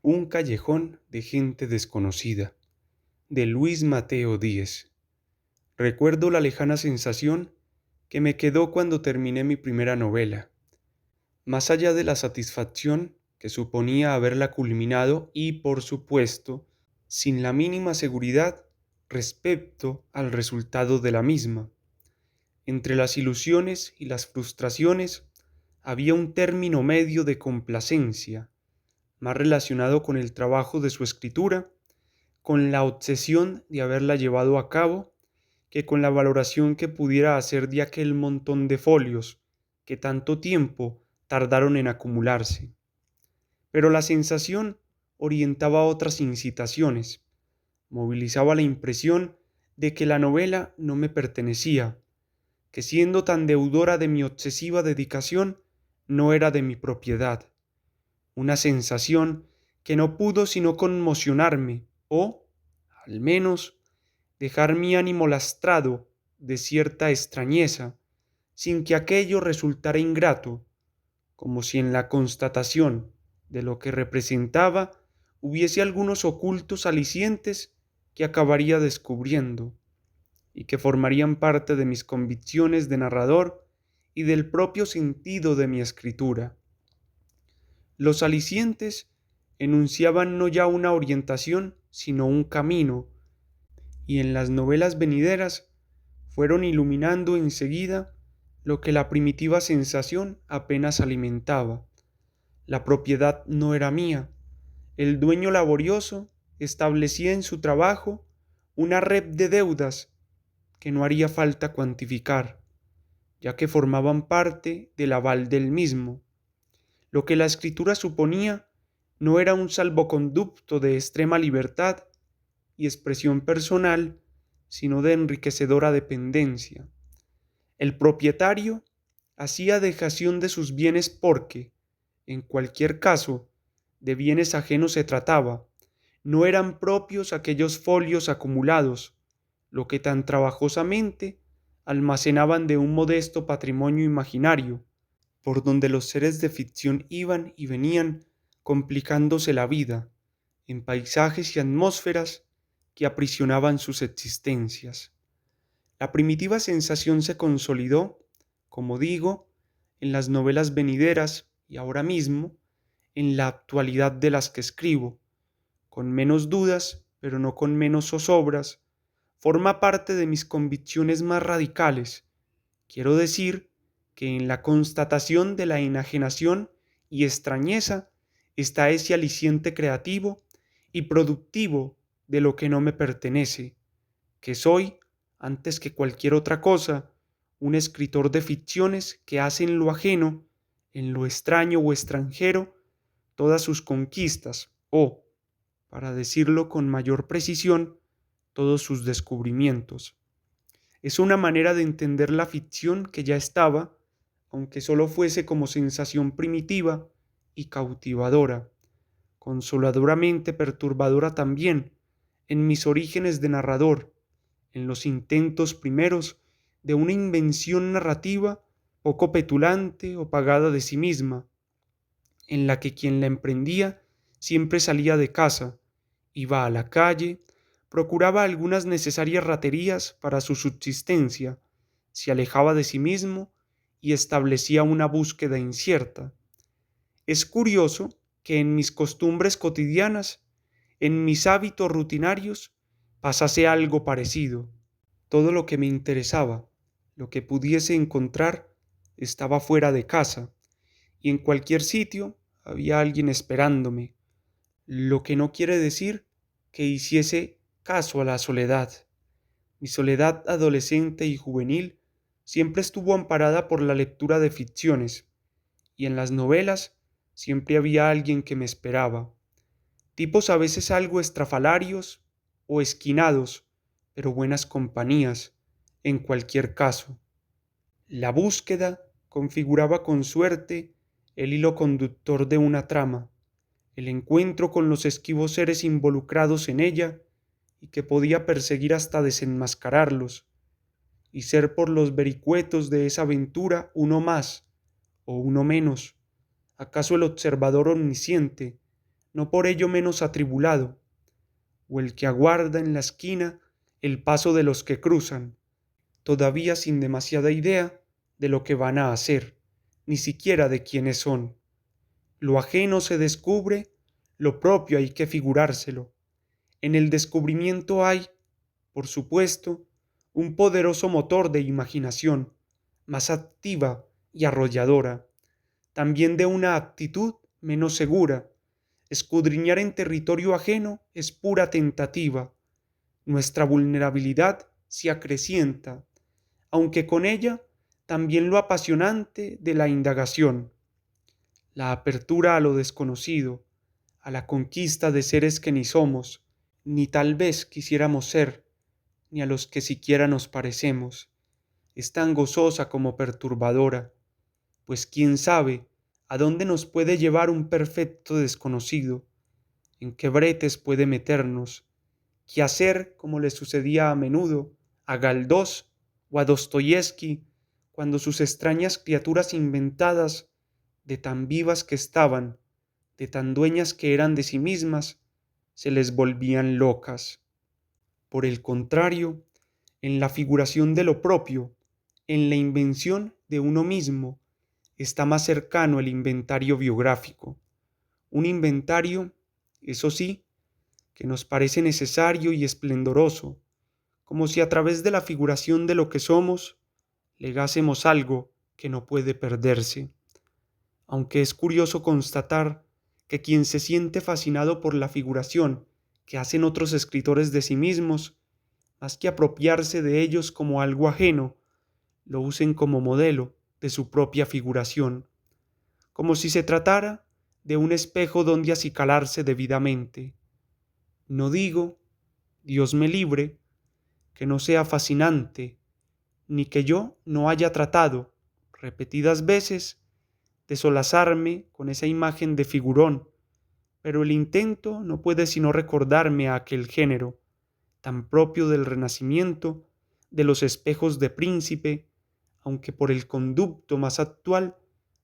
Un callejón de gente desconocida, de Luis Mateo Díez. Recuerdo la lejana sensación que me quedó cuando terminé mi primera novela. Más allá de la satisfacción que suponía haberla culminado y, por supuesto, sin la mínima seguridad respecto al resultado de la misma. Entre las ilusiones y las frustraciones había un término medio de complacencia, más relacionado con el trabajo de su escritura, con la obsesión de haberla llevado a cabo, que con la valoración que pudiera hacer de aquel montón de folios que tanto tiempo tardaron en acumularse. Pero la sensación orientaba otras incitaciones, movilizaba la impresión de que la novela no me pertenecía, que siendo tan deudora de mi obsesiva dedicación, no era de mi propiedad. Una sensación que no pudo sino conmocionarme o, al menos, dejar mi ánimo lastrado de cierta extrañeza, sin que aquello resultara ingrato, como si en la constatación de lo que representaba hubiese algunos ocultos alicientes que acabaría descubriendo, y que formarían parte de mis convicciones de narrador y del propio sentido de mi escritura. Los alicientes enunciaban no ya una orientación, sino un camino, y en las novelas venideras fueron iluminando enseguida lo que la primitiva sensación apenas alimentaba. La propiedad no era mía. El dueño laborioso establecía en su trabajo una red de deudas que no haría falta cuantificar, ya que formaban parte del aval del mismo. Lo que la escritura suponía no era un salvoconducto de extrema libertad y expresión personal, sino de enriquecedora dependencia. El propietario hacía dejación de sus bienes porque, en cualquier caso, de bienes ajenos se trataba, no eran propios aquellos folios acumulados, lo que tan trabajosamente almacenaban de un modesto patrimonio imaginario, por donde los seres de ficción iban y venían complicándose la vida, en paisajes y atmósferas que aprisionaban sus existencias. La primitiva sensación se consolidó, como digo, en las novelas venideras y ahora mismo en la actualidad de las que escribo, con menos dudas, pero no con menos zozobras, forma parte de mis convicciones más radicales. Quiero decir que en la constatación de la enajenación y extrañeza está ese aliciente creativo y productivo de lo que no me pertenece, que soy, antes que cualquier otra cosa, un escritor de ficciones que hace en lo ajeno, en lo extraño o extranjero, todas sus conquistas o, para decirlo con mayor precisión, todos sus descubrimientos. Es una manera de entender la ficción que ya estaba, aunque solo fuese como sensación primitiva y cautivadora, consoladoramente perturbadora también, en mis orígenes de narrador, en los intentos primeros de una invención narrativa poco petulante o pagada de sí misma, en la que quien la emprendía siempre salía de casa, iba a la calle, procuraba algunas necesarias raterías para su subsistencia, se alejaba de sí mismo y establecía una búsqueda incierta. Es curioso que en mis costumbres cotidianas, en mis hábitos rutinarios, pasase algo parecido. Todo lo que me interesaba, lo que pudiese encontrar, estaba fuera de casa, y en cualquier sitio había alguien esperándome, lo que no quiere decir que hiciese caso a la soledad. Mi soledad adolescente y juvenil siempre estuvo amparada por la lectura de ficciones, y en las novelas siempre había alguien que me esperaba, tipos a veces algo estrafalarios o esquinados, pero buenas compañías, en cualquier caso. La búsqueda configuraba con suerte el hilo conductor de una trama, el encuentro con los esquivos seres involucrados en ella y que podía perseguir hasta desenmascararlos, y ser por los vericuetos de esa aventura uno más o uno menos, acaso el observador omnisciente, no por ello menos atribulado, o el que aguarda en la esquina el paso de los que cruzan, todavía sin demasiada idea de lo que van a hacer, ni siquiera de quiénes son. Lo ajeno se descubre, lo propio hay que figurárselo. En el descubrimiento hay, por supuesto, un poderoso motor de imaginación, más activa y arrolladora, también de una actitud menos segura. Escudriñar en territorio ajeno es pura tentativa. Nuestra vulnerabilidad se acrecienta, aunque con ella también lo apasionante de la indagación, la apertura a lo desconocido, a la conquista de seres que ni somos, ni tal vez quisiéramos ser, ni a los que siquiera nos parecemos. Es tan gozosa como perturbadora, pues quién sabe a dónde nos puede llevar un perfecto desconocido, en qué bretes puede meternos, qué hacer como le sucedía a menudo a Galdós o a Dostoyevski, cuando sus extrañas criaturas inventadas, de tan vivas que estaban, de tan dueñas que eran de sí mismas, se les volvían locas. Por el contrario, en la figuración de lo propio, en la invención de uno mismo, está más cercano el inventario biográfico. Un inventario, eso sí, que nos parece necesario y esplendoroso, como si a través de la figuración de lo que somos legásemos algo que no puede perderse. Aunque es curioso constatar que quien se siente fascinado por la figuración que hacen otros escritores de sí mismos, más que apropiarse de ellos como algo ajeno, lo usen como modelo de su propia figuración, como si se tratara de un espejo donde acicalarse debidamente. No digo, Dios me libre, que no sea fascinante, ni que yo no haya tratado, repetidas veces, de solazarme con esa imagen de figurón, pero el intento no puede sino recordarme a aquel género, tan propio del Renacimiento, de los espejos de príncipe, aunque por el conducto más actual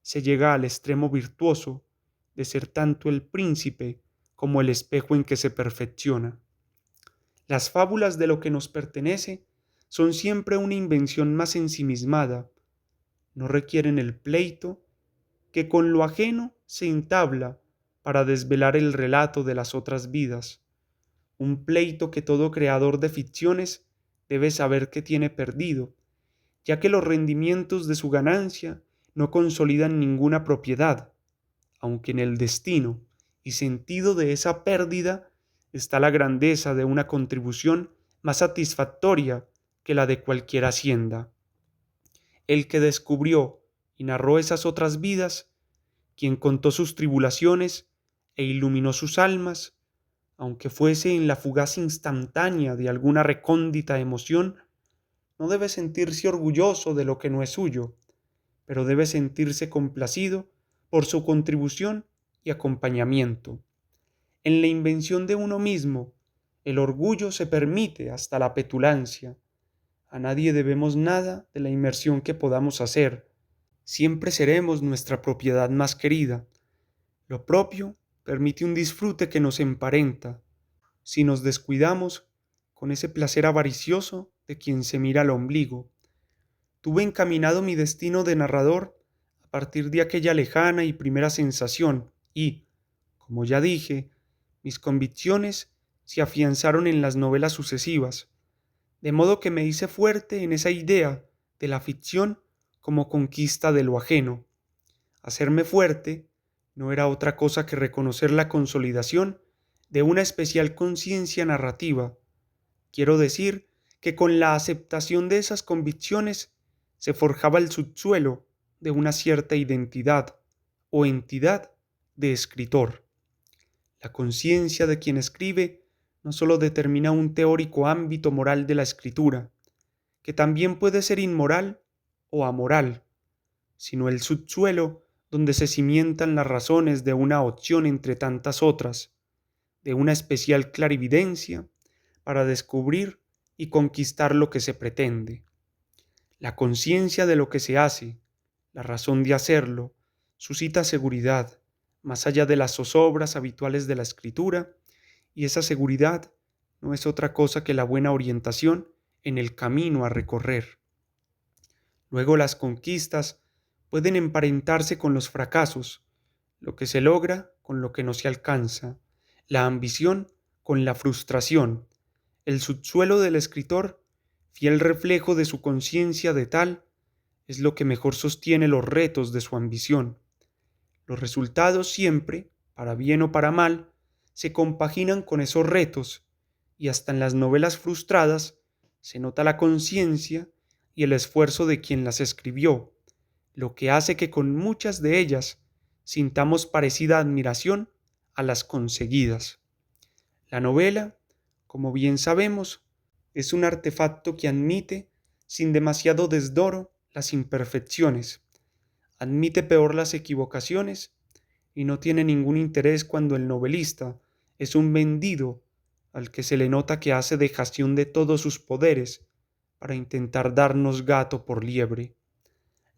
se llega al extremo virtuoso de ser tanto el príncipe como el espejo en que se perfecciona. Las fábulas de lo que nos pertenece son siempre una invención más ensimismada, no requieren el pleito que con lo ajeno se entabla para desvelar el relato de las otras vidas, un pleito que todo creador de ficciones debe saber que tiene perdido, ya que los rendimientos de su ganancia no consolidan ninguna propiedad, aunque en el destino y sentido de esa pérdida está la grandeza de una contribución más satisfactoria que la de cualquier hacienda. El que descubrió y narró esas otras vidas, quien contó sus tribulaciones e iluminó sus almas, aunque fuese en la fugaz instantánea de alguna recóndita emoción, no debe sentirse orgulloso de lo que no es suyo, pero debe sentirse complacido por su contribución y acompañamiento. En la invención de uno mismo, el orgullo se permite hasta la petulancia. A nadie debemos nada de la inmersión que podamos hacer. Siempre seremos nuestra propiedad más querida. Lo propio permite un disfrute que nos emparenta. Si nos descuidamos, con ese placer avaricioso de quien se mira al ombligo. Tuve encaminado mi destino de narrador a partir de aquella lejana y primera sensación y, como ya dije, mis convicciones se afianzaron en las novelas sucesivas, de modo que me hice fuerte en esa idea de la ficción como conquista de lo ajeno. Hacerme fuerte no era otra cosa que reconocer la consolidación de una especial conciencia narrativa. Quiero decir que con la aceptación de esas convicciones se forjaba el subsuelo de una cierta identidad o entidad de escritor. La conciencia de quien escribe no sólo determina un teórico ámbito moral de la escritura, que también puede ser inmoral o amoral, sino el subsuelo donde se cimientan las razones de una opción entre tantas otras, de una especial clarividencia para descubrir y conquistar lo que se pretende. La conciencia de lo que se hace, la razón de hacerlo, suscita seguridad, más allá de las zozobras habituales de la escritura, y esa seguridad no es otra cosa que la buena orientación en el camino a recorrer. Luego las conquistas pueden emparentarse con los fracasos, lo que se logra con lo que no se alcanza, la ambición con la frustración, el subsuelo del escritor, fiel reflejo de su conciencia de tal, es lo que mejor sostiene los retos de su ambición. Los resultados siempre, para bien o para mal, se compaginan con esos retos, y hasta en las novelas frustradas se nota la conciencia y el esfuerzo de quien las escribió, lo que hace que con muchas de ellas sintamos parecida admiración a las conseguidas. La novela, como bien sabemos, es un artefacto que admite, sin demasiado desdoro, las imperfecciones, admite peor las equivocaciones y no tiene ningún interés cuando el novelista es un vendido al que se le nota que hace dejación de todos sus poderes para intentar darnos gato por liebre.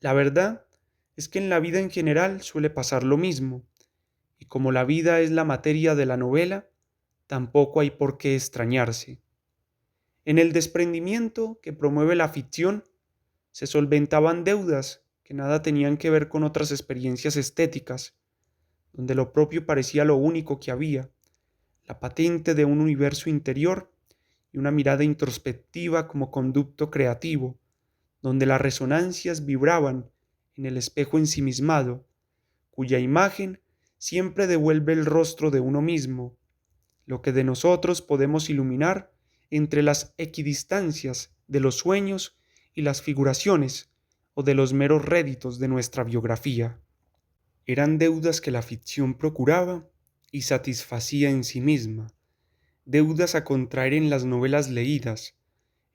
La verdad es que en la vida en general suele pasar lo mismo, y como la vida es la materia de la novela, tampoco hay por qué extrañarse. En el desprendimiento que promueve la ficción, se solventaban deudas que nada tenían que ver con otras experiencias estéticas, donde lo propio parecía lo único que había, la patente de un universo interior y una mirada introspectiva como conducto creativo, donde las resonancias vibraban en el espejo ensimismado, cuya imagen siempre devuelve el rostro de uno mismo, lo que de nosotros podemos iluminar entre las equidistancias de los sueños y las figuraciones o de los meros réditos de nuestra biografía. Eran deudas que la ficción procuraba y satisfacía en sí misma, deudas a contraer en las novelas leídas,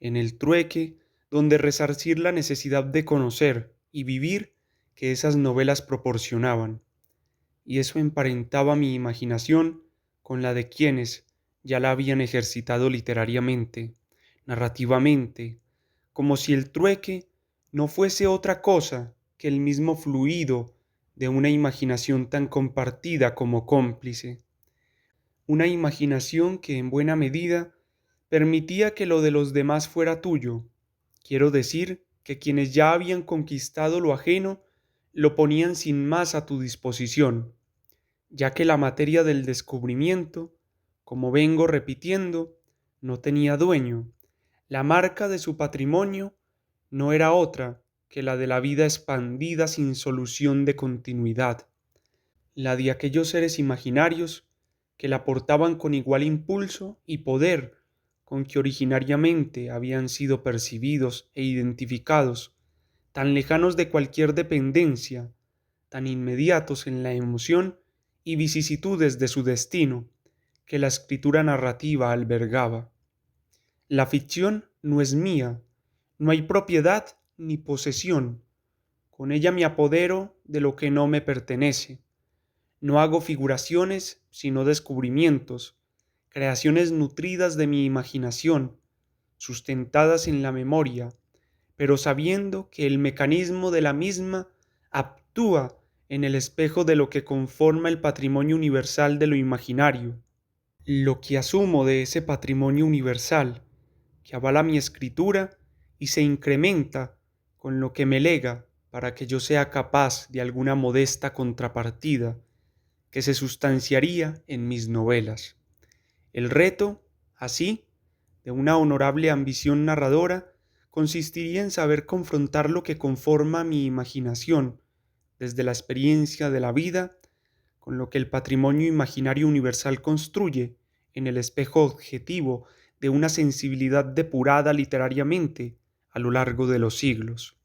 en el trueque donde resarcir la necesidad de conocer y vivir que esas novelas proporcionaban, y eso emparentaba mi imaginación con la de quienes ya la habían ejercitado literariamente, narrativamente, como si el trueque no fuese otra cosa que el mismo fluido de una imaginación tan compartida como cómplice, una imaginación que en buena medida permitía que lo de los demás fuera tuyo. Quiero decir que quienes ya habían conquistado lo ajeno lo ponían sin más a tu disposición, ya que la materia del descubrimiento, como vengo repitiendo, no tenía dueño. La marca de su patrimonio no era otra que la de la vida expandida sin solución de continuidad, la de aquellos seres imaginarios que la portaban con igual impulso y poder con que originariamente habían sido percibidos e identificados, tan lejanos de cualquier dependencia, tan inmediatos en la emoción y vicisitudes de su destino que la escritura narrativa albergaba. La ficción no es mía, no hay propiedad ni posesión, con ella me apodero de lo que no me pertenece. No hago figuraciones, sino descubrimientos, creaciones nutridas de mi imaginación, sustentadas en la memoria, pero sabiendo que el mecanismo de la misma actúa en el espejo de lo que conforma el patrimonio universal de lo imaginario. Lo que asumo de ese patrimonio universal, que avala mi escritura y se incrementa con lo que me lega para que yo sea capaz de alguna modesta contrapartida que se sustanciaría en mis novelas. El reto, así, de una honorable ambición narradora consistiría en saber confrontar lo que conforma mi imaginación desde la experiencia de la vida con lo que el patrimonio imaginario universal construye en el espejo objetivo de una sensibilidad depurada literariamente a lo largo de los siglos.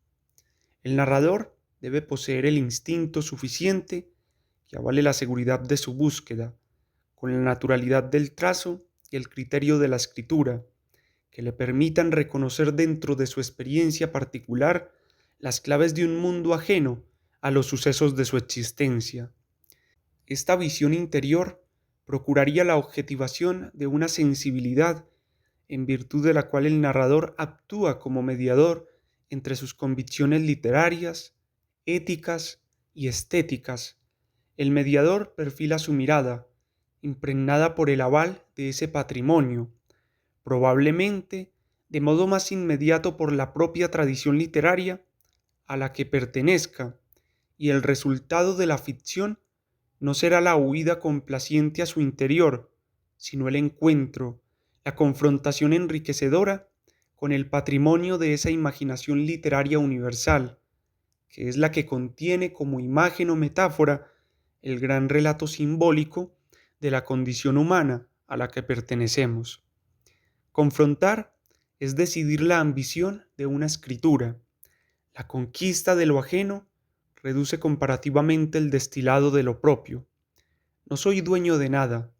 El narrador debe poseer el instinto suficiente que avale la seguridad de su búsqueda, con la naturalidad del trazo y el criterio de la escritura, que le permitan reconocer dentro de su experiencia particular las claves de un mundo ajeno a los sucesos de su existencia. Esta visión interior procuraría la objetivación de una sensibilidad en virtud de la cual el narrador actúa como mediador entre sus convicciones literarias, éticas y estéticas, El mediador perfila su mirada, impregnada por el aval de ese patrimonio, probablemente de modo más inmediato por la propia tradición literaria a la que pertenezca, y el resultado de la ficción no será la huida complaciente a su interior, sino el encuentro, la confrontación enriquecedora con el patrimonio de esa imaginación literaria universal, que es la que contiene como imagen o metáfora el gran relato simbólico de la condición humana a la que pertenecemos. Confrontar es decidir la ambición de una escritura. La conquista de lo ajeno reduce comparativamente el destilado de lo propio. No soy dueño de nada,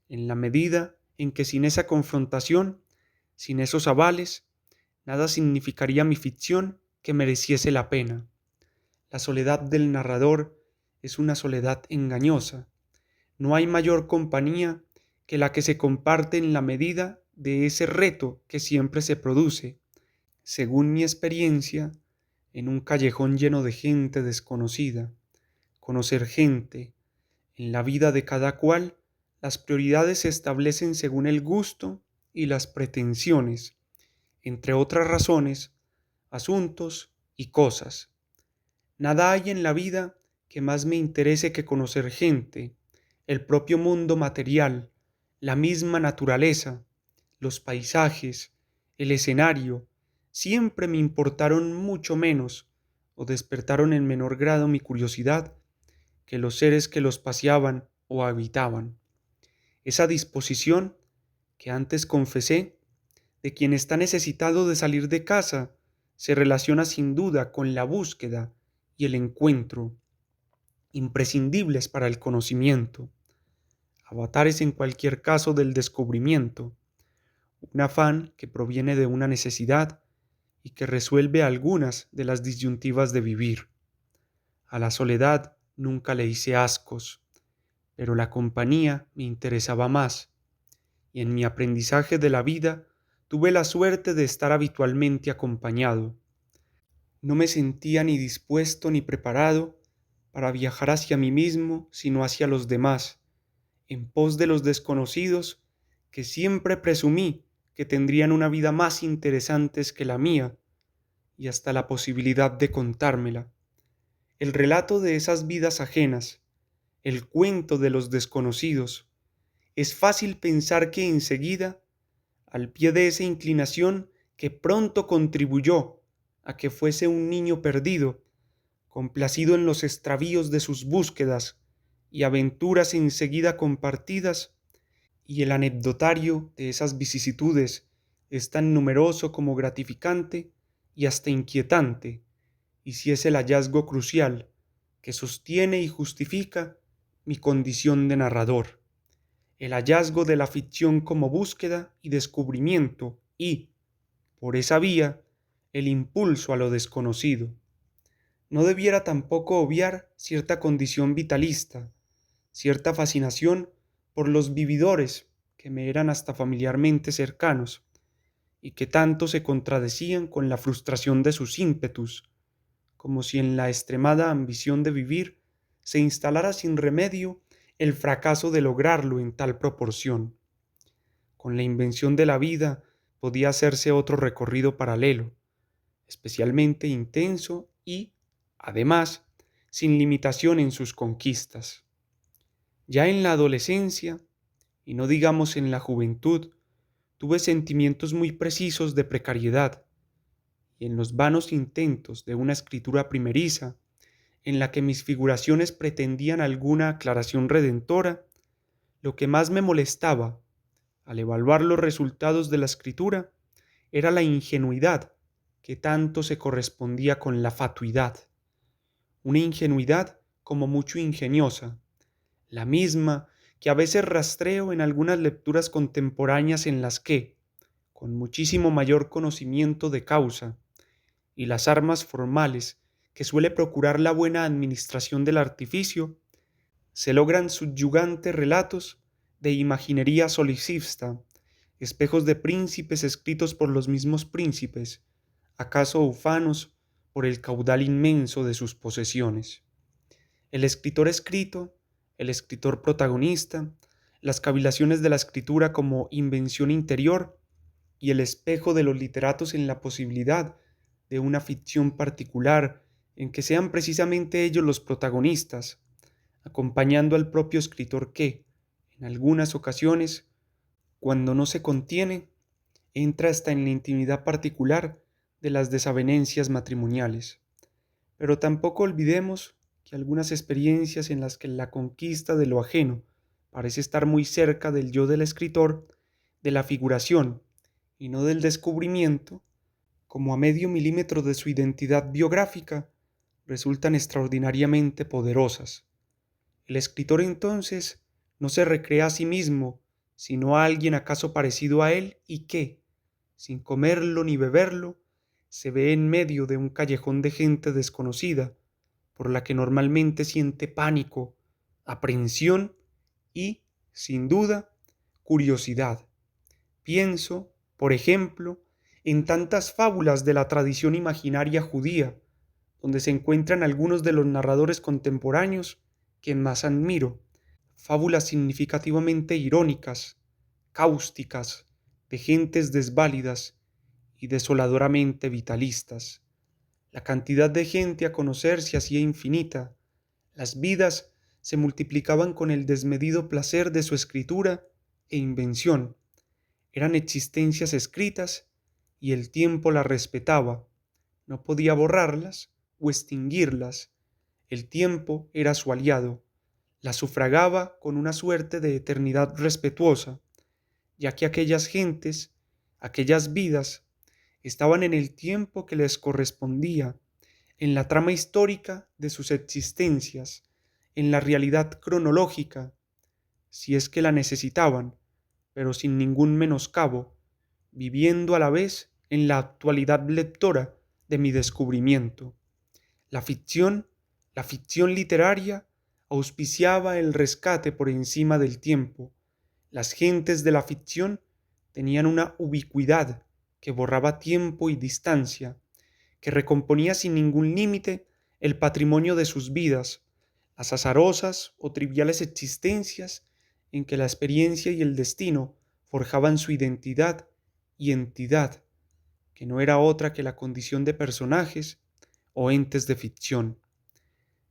en la medida en que sin esa confrontación, sin esos avales, nada significaría mi ficción que mereciese la pena. La soledad del narrador es una soledad engañosa. No hay mayor compañía que la que se comparte en la medida de ese reto que siempre se produce, según mi experiencia, en un callejón lleno de gente desconocida. Conocer gente. En la vida de cada cual, las prioridades se establecen según el gusto y las pretensiones, entre otras razones, asuntos y cosas. Nada hay en la vida que más me interese que conocer gente, el propio mundo material, la misma naturaleza, los paisajes, el escenario, siempre me importaron mucho menos o despertaron en menor grado mi curiosidad que los seres que los paseaban o habitaban. Esa disposición que antes confesé de quien está necesitado de salir de casa se relaciona sin duda con la búsqueda y el encuentro, imprescindibles para el conocimiento, avatares en cualquier caso del descubrimiento, un afán que proviene de una necesidad y que resuelve algunas de las disyuntivas de vivir. A la soledad nunca le hice ascos, pero la compañía me interesaba más, y en mi aprendizaje de la vida tuve la suerte de estar habitualmente acompañado. No me sentía ni dispuesto ni preparado para viajar hacia mí mismo, sino hacia los demás, en pos de los desconocidos que siempre presumí que tendrían una vida más interesantes que la mía, y hasta la posibilidad de contármela. El relato de esas vidas ajenas, el cuento de los desconocidos, es fácil pensar que enseguida, al pie de esa inclinación que pronto contribuyó a que fuese un niño perdido, complacido en los extravíos de sus búsquedas y aventuras enseguida compartidas, y el anecdotario de esas vicisitudes es tan numeroso como gratificante y hasta inquietante, y si es el hallazgo crucial que sostiene y justifica mi condición de narrador, el hallazgo de la ficción como búsqueda y descubrimiento y, por esa vía, el impulso a lo desconocido. No debiera tampoco obviar cierta condición vitalista, cierta fascinación por los vividores que me eran hasta familiarmente cercanos, y que tanto se contradecían con la frustración de sus ímpetus, como si en la extremada ambición de vivir se instalara sin remedio el fracaso de lograrlo en tal proporción. Con la invención de la vida podía hacerse otro recorrido paralelo, especialmente intenso y, además, sin limitación en sus conquistas. Ya en la adolescencia, y no digamos en la juventud, tuve sentimientos muy precisos de precariedad, y en los vanos intentos de una escritura primeriza, en la que mis figuraciones pretendían alguna aclaración redentora, lo que más me molestaba, al evaluar los resultados de la escritura, era la ingenuidad que tanto se correspondía con la fatuidad, una ingenuidad como mucho ingeniosa, la misma que a veces rastreo en algunas lecturas contemporáneas en las que, con muchísimo mayor conocimiento de causa, y las armas formales que suele procurar la buena administración del artificio, se logran subyugantes relatos de imaginería solicista, espejos de príncipes escritos por los mismos príncipes, acaso ufanos por el caudal inmenso de sus posesiones. El escritor escrito el escritor protagonista, las cavilaciones de la escritura como invención interior y el espejo de los literatos en la posibilidad de una ficción particular en que sean precisamente ellos los protagonistas, acompañando al propio escritor que, en algunas ocasiones, cuando no se contiene, entra hasta en la intimidad particular de las desavenencias matrimoniales. Pero tampoco olvidemos que algunas experiencias en las que la conquista de lo ajeno parece estar muy cerca del yo del escritor, de la figuración y no del descubrimiento, como a medio milímetro de su identidad biográfica, resultan extraordinariamente poderosas. El escritor entonces no se recrea a sí mismo, sino a alguien acaso parecido a él y que, sin comerlo ni beberlo, se ve en medio de un callejón de gente desconocida, por la que normalmente siente pánico, aprensión y, sin duda, curiosidad. Pienso, por ejemplo, en tantas fábulas de la tradición imaginaria judía, donde se encuentran algunos de los narradores contemporáneos que más admiro, fábulas significativamente irónicas, cáusticas, de gentes desválidas y desoladoramente vitalistas. La cantidad de gente a conocer se hacía infinita, las vidas se multiplicaban con el desmedido placer de su escritura e invención. Eran existencias escritas y el tiempo las respetaba, no podía borrarlas o extinguirlas. El tiempo era su aliado, las sufragaba con una suerte de eternidad respetuosa, ya que aquellas gentes, aquellas vidas, estaban en el tiempo que les correspondía, en la trama histórica de sus existencias, en la realidad cronológica, si es que la necesitaban, pero sin ningún menoscabo, viviendo a la vez en la actualidad lectora de mi descubrimiento. La ficción, la ficción literaria, auspiciaba el rescate por encima del tiempo. Las gentes de la ficción tenían una ubicuidad que borraba tiempo y distancia, que recomponía sin ningún límite el patrimonio de sus vidas, las azarosas o triviales existencias en que la experiencia y el destino forjaban su identidad y entidad, que no era otra que la condición de personajes o entes de ficción.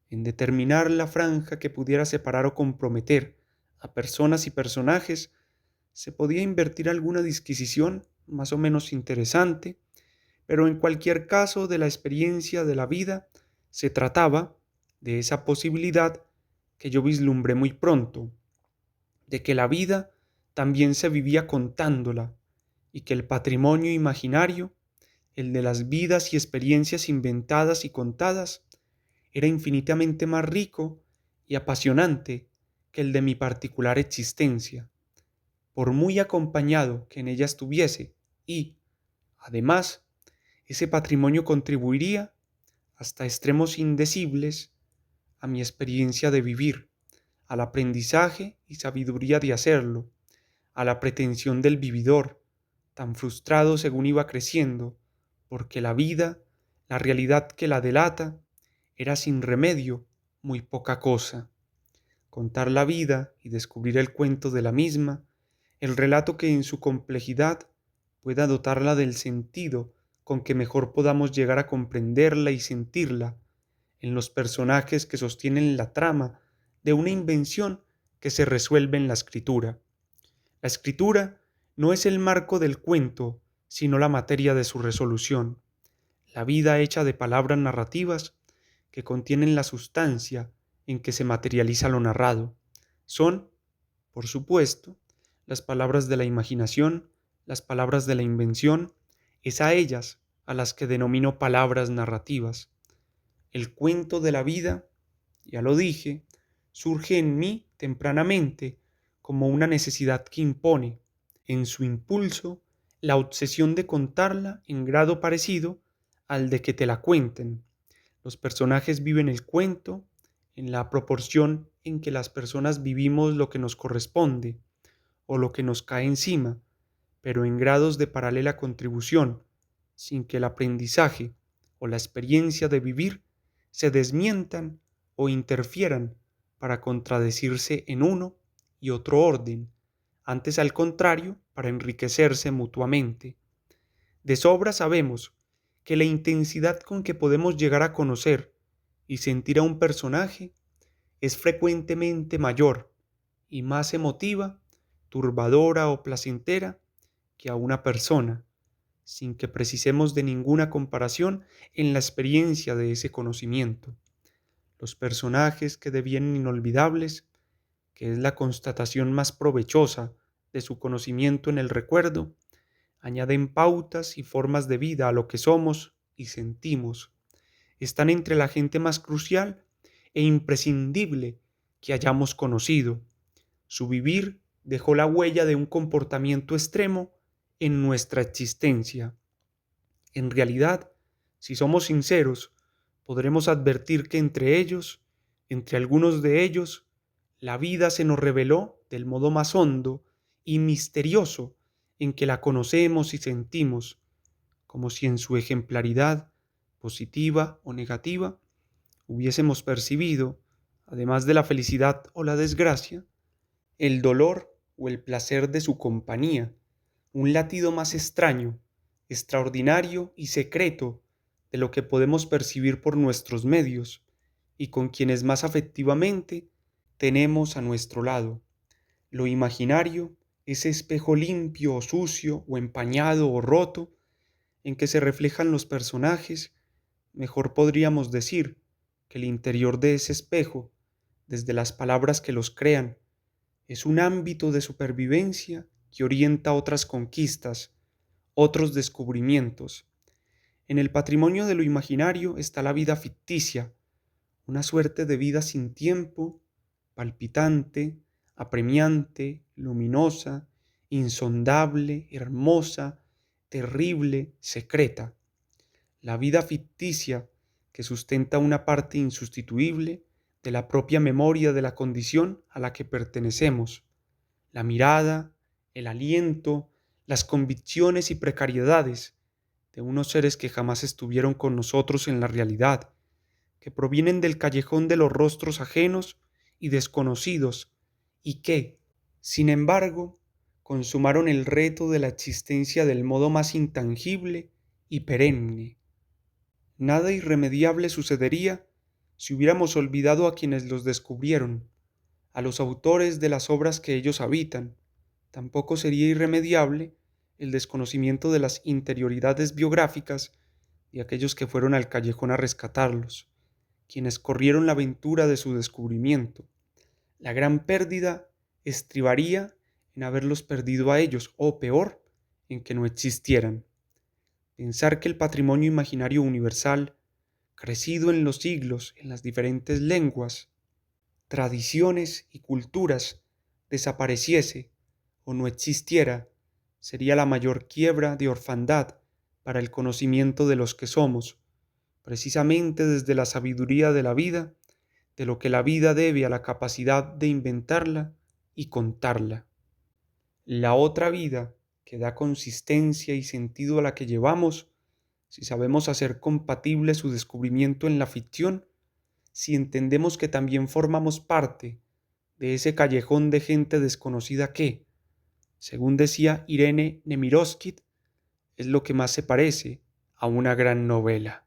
En determinar la franja que pudiera separar o comprometer a personas y personajes, se podía invertir alguna disquisición más o menos interesante, pero en cualquier caso de la experiencia de la vida se trataba de esa posibilidad que yo vislumbré muy pronto, de que la vida también se vivía contándola y que el patrimonio imaginario, el de las vidas y experiencias inventadas y contadas, era infinitamente más rico y apasionante que el de mi particular existencia, por muy acompañado que en ella estuviese, y, además, ese patrimonio contribuiría, hasta extremos indecibles, a mi experiencia de vivir, al aprendizaje y sabiduría de hacerlo, a la pretensión del vividor, tan frustrado según iba creciendo, porque la vida, la realidad que la delata, era sin remedio muy poca cosa. Contar la vida y descubrir el cuento de la misma, el relato que en su complejidad pueda dotarla del sentido con que mejor podamos llegar a comprenderla y sentirla, en los personajes que sostienen la trama de una invención que se resuelve en la escritura. La escritura no es el marco del cuento, sino la materia de su resolución, la vida hecha de palabras narrativas que contienen la sustancia en que se materializa lo narrado. Son, por supuesto, las palabras de la imaginación, las palabras de la invención, es a ellas a las que denomino palabras narrativas. El cuento de la vida, ya lo dije, surge en mí tempranamente como una necesidad que impone, en su impulso, la obsesión de contarla en grado parecido al de que te la cuenten. Los personajes viven el cuento en la proporción en que las personas vivimos lo que nos corresponde o lo que nos cae encima, pero en grados de paralela contribución, sin que el aprendizaje o la experiencia de vivir se desmientan o interfieran para contradecirse en uno y otro orden, antes al contrario, para enriquecerse mutuamente. De sobra sabemos que la intensidad con que podemos llegar a conocer y sentir a un personaje es frecuentemente mayor y más emotiva, turbadora o placentera que a una persona, sin que precisemos de ninguna comparación en la experiencia de ese conocimiento. Los personajes que devienen inolvidables, que es la constatación más provechosa de su conocimiento en el recuerdo, añaden pautas y formas de vida a lo que somos y sentimos. Están entre la gente más crucial e imprescindible que hayamos conocido. Su vivir dejó la huella de un comportamiento extremo en nuestra existencia. En realidad, si somos sinceros, podremos advertir que entre algunos de ellos, la vida se nos reveló del modo más hondo y misterioso en que la conocemos y sentimos, como si en su ejemplaridad, positiva o negativa, hubiésemos percibido, además de la felicidad o la desgracia, el dolor o el placer de su compañía, un latido más extraño, extraordinario y secreto de lo que podemos percibir por nuestros medios y con quienes más afectivamente tenemos a nuestro lado. Lo imaginario, ese espejo limpio o sucio o empañado o roto en que se reflejan los personajes, mejor podríamos decir que el interior de ese espejo, desde las palabras que los crean, es un ámbito de supervivencia que orienta otras conquistas, otros descubrimientos. En el patrimonio de lo imaginario está la vida ficticia, una suerte de vida sin tiempo, palpitante, apremiante, luminosa, insondable, hermosa, terrible, secreta. La vida ficticia que sustenta una parte insustituible de la propia memoria de la condición a la que pertenecemos, la mirada, el aliento, las convicciones y precariedades de unos seres que jamás estuvieron con nosotros en la realidad, que provienen del callejón de los rostros ajenos y desconocidos y que, sin embargo, consumaron el reto de la existencia del modo más intangible y perenne. Nada irremediable sucedería si hubiéramos olvidado a quienes los descubrieron, a los autores de las obras que ellos habitan. Tampoco sería irremediable el desconocimiento de las interioridades biográficas de aquellos que fueron al callejón a rescatarlos, quienes corrieron la aventura de su descubrimiento. La gran pérdida estribaría en haberlos perdido a ellos, o peor, en que no existieran. Pensar que el patrimonio imaginario universal, crecido en los siglos en las diferentes lenguas, tradiciones y culturas, desapareciese o no existiera, sería la mayor quiebra de orfandad para el conocimiento de los que somos, precisamente desde la sabiduría de la vida, de lo que la vida debe a la capacidad de inventarla y contarla. La otra vida, que da consistencia y sentido a la que llevamos, si sabemos hacer compatible su descubrimiento en la ficción, si entendemos que también formamos parte de ese callejón de gente desconocida que, según decía Irene Nemirovsky, es lo que más se parece a una gran novela.